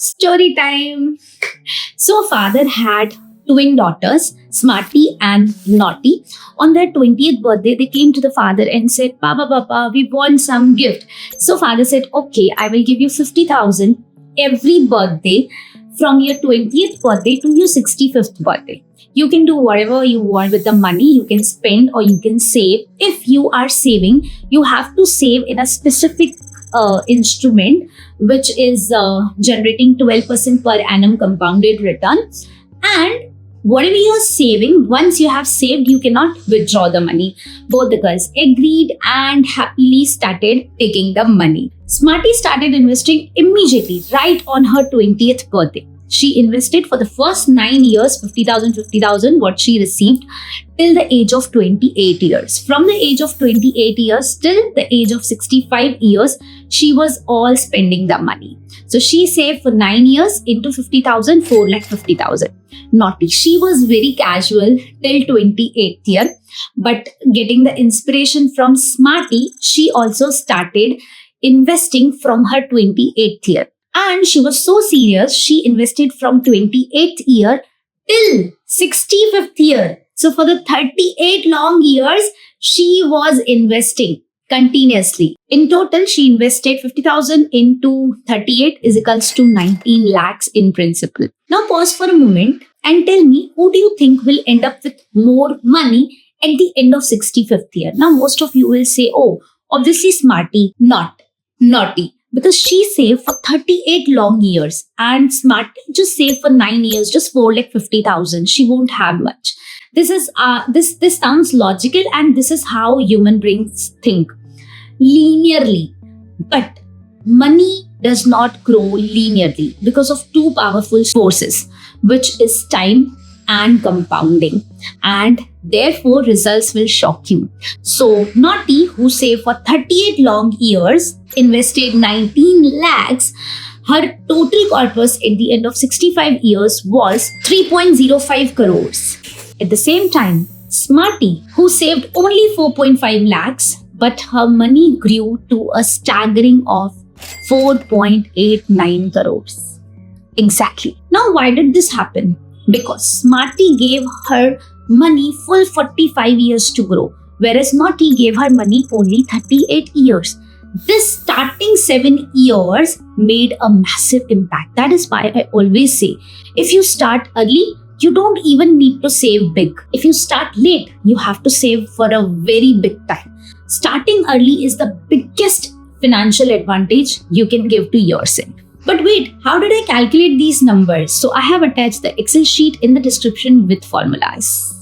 Story time. So, father had twin daughters, Smarty and Naughty. On their 20th birthday, they came to the father and said, Papa, we want some gift. So, father said, okay, I will give you 50,000 every birthday from your 20th birthday to your 65th birthday. You can do whatever you want with the money. You can spend or you can save. If you are saving, you have to save in a specific instrument which is generating 12% per annum compounded return. And whatever you're saving, once you have saved, you cannot withdraw the money. Both the girls agreed and happily started taking the money. Smarty started investing immediately, right on her 20th birthday. She invested for the first 9 years, 50,000, what she received, till the age of 28 years. From the age of 28 years till the age of 65 years, she was all spending the money. So she saved for 9 years into 50,000, 4,50,000. Naughty. She was very casual till 28th year, but getting the inspiration from Smarty, she also started investing from her 28th year. And she was so serious, she invested from 28th year till 65th year. So for the 38 long years, she was investing continuously. In total, she invested 50,000 into 38 is equals to 19 lakhs in principal. Now pause for a moment and tell me, who do you think will end up with more money at the end of 65th year? Now most of you will say, oh, obviously Smarty, not Naughty. Because she saved for 38 long years and Smarty just saved for 9 years, just 4,50,000. She won't have much. This is this sounds logical, and this is how human brains think linearly. But money does not grow linearly because of two powerful forces, which is time and compounding, and therefore results will shock you. So Naughty, who saved for 38 long years, invested 19 lakhs, her total corpus at the end of 65 years was 3.05 crores. At the same time, Smarty, who saved only 4.5 lakhs, but her money grew to a staggering of 4.89 crores. Exactly. Now, why did this happen? Because Smarty gave her money full 45 years to grow, whereas Naughty gave her money only 38 years. This starting 7 years made a massive impact. That is why I always say, if you start early, you don't even need to save big. If you start late, you have to save for a very big time. Starting early is the biggest financial advantage you can give to yourself. But wait, how did I calculate these numbers? So I have attached the Excel sheet in the description with formulas.